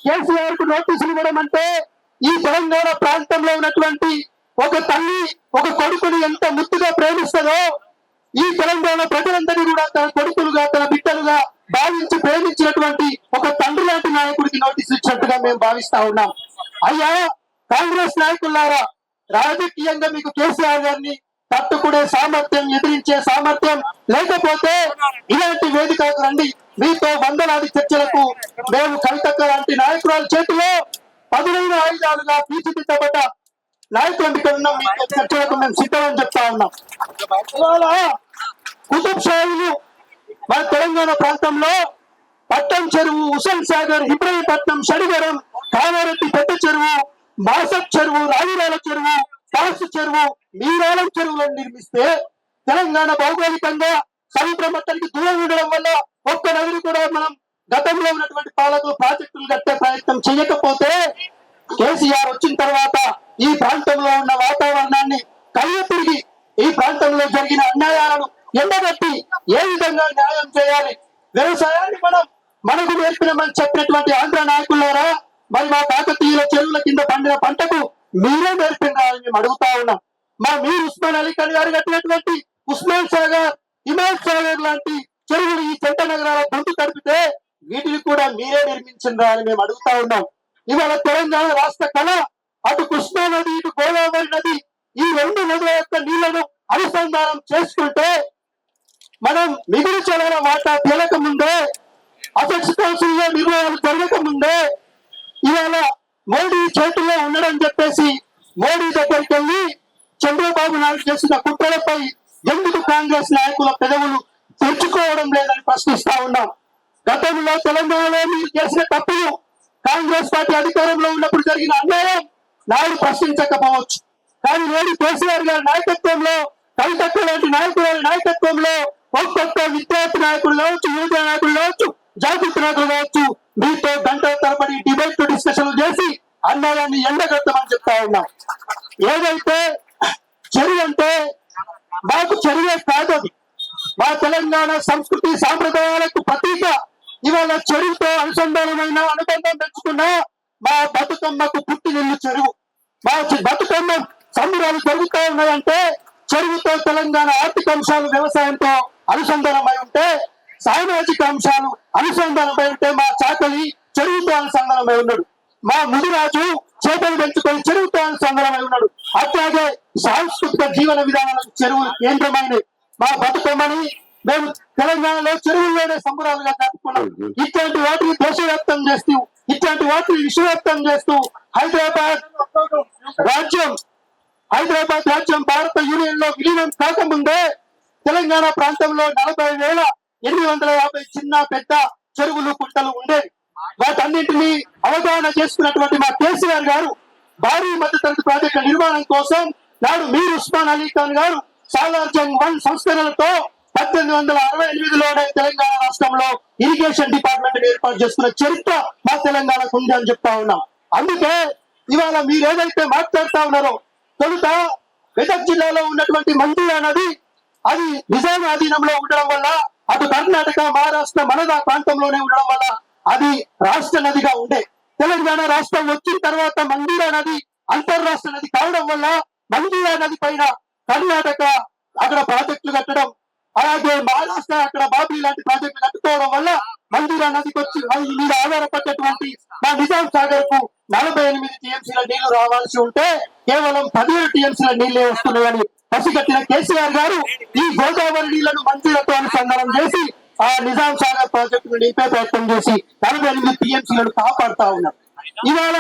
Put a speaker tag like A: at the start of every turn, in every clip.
A: కేసీఆర్ కు నోటీసులు ఇవ్వడం అంటే ఈ తెలంగాణ ప్రాంతంలో ఉన్నటువంటి ఒక తల్లి ఒక కొడుకుని ఎంత ముద్దుగా ప్రేమిస్తుందో ఈ తెలంగాణ ప్రజలందరినీ కూడా తన కొడుకులుగా తన బిడ్డలుగా భావించి ప్రేమించినటువంటి ఒక తండ్రి లాంటి నాయకుడికి నోటీసులు ఇచ్చినట్టుగా మేము భావిస్తా ఉన్నాం. అయ్యా కాంగ్రెస్ నాయకులారా, రాజకీయంగా మీకు కేసీఆర్ గారిని తట్టుకునే సామర్థ్యం, ఎదిరించే సామర్థ్యం లేకపోతే ఇలాంటి వేదికలకు రండి. మీతో వందలాది చర్చలకు మేము కవితక్క లాంటి నాయకురాల చేతిలో పదునైన ఆయుధాలుగా తీర్చిదిద్దబడ్డ నాయకులు ఇక్కడ ఉన్నాం. మీతో చర్చలకు మేము సిద్ధమని చెప్తా ఉన్నాం. ఇవాళ కుతుబ్ షాహీలు మన తెలంగాణ ప్రాంతంలో పట్టం చెరువు, హుస్సేన్ సాగర్, ఇబ్రహీంపట్నం, షడిగరం, కామారెడ్డి పెద్ద చెరువు, మాసక్ చెరువు, రావిరాల చెరువు, పాసు చెరువు, మీరాలం చెరువులను నిర్మిస్తే తెలంగాణ భౌగోళికంగా సముద్ర మట్టానికి దూరం ఉండడం వల్ల ఒక్క నదిని కూడా మనం గతంలో ఉన్నటువంటి పాలకులు ప్రాజెక్టులు కట్టే ప్రయత్నం చేయకపోతే కేసీఆర్ వచ్చిన తర్వాత ఈ ప్రాంతంలో ఉన్న వాతావరణాన్ని కయ్యెత్తిరిగి ఈ ప్రాంతంలో జరిగిన అన్యాయాలను ఎండగట్టి ఏ విధంగా న్యాయం చేయాలి, వ్యవసాయాన్ని మనకు నేర్పినమని చెప్పినటువంటి ఆంధ్ర నాయకులారా, మరి మా కాకతీయుల చెరువుల కింద పండిన పంటకు మీరే నేర్పినారని మేము అడుగుతా ఉన్నాం. మా మీర్ ఉస్మాన్ అలీ ఖాన్ గారు కట్టినటువంటి ఉస్మాన్ సాగర్, హిమాయత్ సాగర్ లాంటి చెరువులు ఈ జంట నగరాల గొంతు తడిపితే వీటిని కూడా మీరే నిర్మించినరా అని మేము అడుగుతా ఉన్నాం. ఇవాళ తెలంగాణ రాష్ట్ర కళ అటు కృష్ణా నది, ఇటు గోదావరి నది, ఈ రెండు నదుల యొక్క నీళ్లను అనుసంధానం చేసుకుంటే మనం మిగులు చెలల వాటా తేలక ముందే, అపెక్స్ కౌన్సిల్ లో నిర్ణయాలు జరగక ముందే ఇవాళ మోడీ చేతుల్లో ఉండడం చెప్పేసి మోడీ దగ్గరికి వెళ్ళి చంద్రబాబు నాయుడు చేసిన కుట్రలపై ఎందుకు కాంగ్రెస్ నాయకుల పెదవులు తెరుచుకోవడం లేదని ప్రశ్నిస్తా ఉన్నాం. గతంలో తెలంగాణలో మీరు చేసిన తప్పులు, కాంగ్రెస్ పార్టీ అధికారంలో ఉన్నప్పుడు జరిగిన అన్యాయం నాయుడు ప్రశ్నించకపోవచ్చు. కానీ నేడు కేసీఆర్ గారి నాయకత్వంలో, కవితక్క లాంటి నాయకుల నాయకత్వంలో ఒక్కొక్క విద్యార్థి నాయకులు కావచ్చు, యువత నాయకులు కావచ్చు, జాగృతి నాయకులు కావచ్చు, మీతో గంటల తరబడి డిబేట్ డిస్కషన్లు చేసి అన్యాయాన్ని ఎండగట్టమని చెప్తా ఉన్నాం. ఏదైతే చెరువు అంటే మాకు చెరువే కాదు, అది మా తెలంగాణ సంస్కృతి సాంప్రదాయాలకు ప్రతీక. ఇవాళ చెరువుతో అనుసంధానమైన అనుబంధం పెంచుకున్న మా బతుకమ్మకు పుట్టినిల్లు చెరువు. మా బతుకమ్మ సంబరాలు జరుగుతూ ఉన్నాయంటే చెరువుతో తెలంగాణ ఆర్థిక అంశాలు వ్యవసాయంతో అనుసంధానమై ఉంటే, సామాజిక అంశాలు అనుసంధానమై ఉంటే మా చాకలి చెరువుతో అనుసంధానమై ఉన్నాడు. మా ముదిరాజు చేపలు పెంచుకొని చెరువుతో అనుసంధానమై ఉన్నాడు. అట్లాగే సాంస్కృతిక జీవన విధానాలకు చెరువులు కేంద్రమైనవి. మా బతుకమ్మని మేము తెలంగాణలో చెరువుల్లోనే సంబరాలుగా జరుపుకున్నాం. ఇట్లాంటి వాటిని దేశవ్యాప్తం చేస్తూ, ఇట్లాంటి వాటిని విశ్వవ్యాప్తం చేస్తూ హైదరాబాద్ రాజ్యం భారత యూనియన్ లో విలీనం కాకముందే తెలంగాణ ప్రాంతంలో 40,850 చిన్న పెద్ద చెరువులు, కుంటలు ఉండేవి. వాటన్నింటినీ అవగాహన చేసుకున్నటువంటి మా కేసీఆర్ గారు భారీ మధ్యతరగతి ప్రాజెక్టుల నిర్మాణం కోసం నాడు మీర్ ఉస్మాన్ అలీ ఖాన్ గారు సాలార్ జంగ్ 1 సంస్కరణలతో 1868లోనే తెలంగాణ రాష్ట్రంలో ఇరిగేషన్ డిపార్ట్మెంట్ ఏర్పాటు చేసుకున్న చరిత్ర మా తెలంగాణకు ఉంది అని చెప్తా ఉన్నాం. అందుకే ఇవాళ మీరు ఏదైతే మాట్లాడుతా ఉన్నారో, తొలుత మెదక్ జిల్లాలో ఉన్నటువంటి మంజూరా నది అది నిజాం అధీనంలో ఉండడం వల్ల, అటు కర్ణాటక, మహారాష్ట్ర మనదా ప్రాంతంలోనే ఉండడం వల్ల అది రాష్ట్ర నదిగా ఉండే. తెలంగాణ రాష్ట్రం వచ్చిన తర్వాత మంజూరా నది అంతర్రాష్ట్ర నది కావడం వల్ల మంజూరా నది పైన కర్ణాటక అక్కడ ప్రాజెక్టులు కట్టడం, అలాగే మహారాష్ట్ర అక్కడ బాబ్రీ లాంటి ప్రాజెక్టులు కట్టుకోవడం వల్ల మంజూరా నదికి వచ్చి మీద ఆధారపడ్డటువంటి మా నిజాం సాగర్ కు 48 టీఎంసీల నీళ్లు రావాల్సి ఉంటే కేవలం 17 టీఎంసీల నీళ్లే వస్తున్నాయని పసిగట్టిన కేసీఆర్ గారు ఈ గోదావరి నీళ్లను మంజూరతో అనుసంధానం చేసి ఆ నిజాం సాగర్ ప్రాజెక్టును నింపే ప్రయత్నం చేసి 48 టీఎంసీలను కాపాడుతా ఉన్నారు. ఇవాళ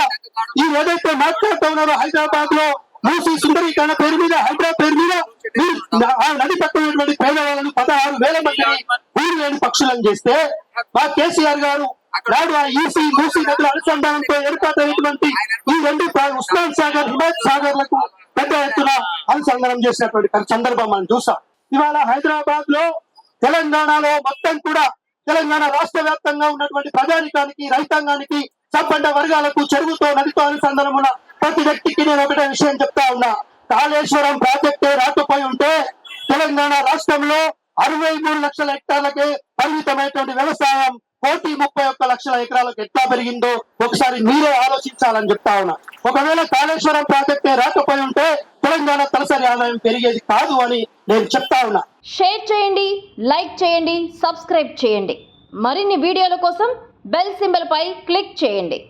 A: ఈ ఏదైతే మాట్లాడుతూ ఉన్నారో హైదరాబాద్ లో మూసీ సుందరీకరణ పేరు మీద, హైదరాబాద్ పేరు మీద ఆ నది పక్కనటువంటి పేదవాళ్ళను 16,000 మందిని ఊరు లేని పక్షులను చేస్తే మా కేసీఆర్ గారు నాడు ఆ ఈసీ మూసీ నదుల అనుసంధానంతో ఏర్పాటైనటువంటి ఈ 2 ఉస్మాన్ సాగర్, హిమాయత్ సాగర్లకు పెద్ద ఎత్తున అనుసంధానం చేసినటువంటి సందర్భం మనం చూసాం. ఇవాళ హైదరాబాద్ లో, తెలంగాణలో మొత్తం కూడా తెలంగాణ రాష్ట్ర వ్యాప్తంగా ఉన్నటువంటి ప్రజానికానికి, రైతాంగానికి, సంపన్న వర్గాలకు చెరువుతో నదితో అనుసంధానం ఉన్న ప్రతి వ్యక్తికి నేను ఒకటే విషయం చెప్తా ఉన్నా. కాళేశ్వరం ప్రాజెక్టే రాకపోయి ఉంటే తెలంగాణ రాష్ట్రంలో 63 లక్షల హెక్టార్లకే పరిమితమైనటువంటి వ్యవసాయం 1,31,00,000 ఎకరాలకు ఎట్లా పెరిగిందో ఒకసారి మీరే ఆలోచించాలని చెప్తా ఉన్నా. ఒకవేళ కాళేశ్వరం ప్రాజెక్టే రాకపోయి ఉంటే తెలంగాణ తలసరి ఆదాయం పెరిగేది కాదు అని నేను చెప్తా ఉన్నా.
B: షేర్ చేయండి, లైక్ చేయండి, సబ్స్క్రైబ్ చేయండి. మరిన్ని వీడియోల కోసం బెల్ సింబల్ పై క్లిక్ చేయండి.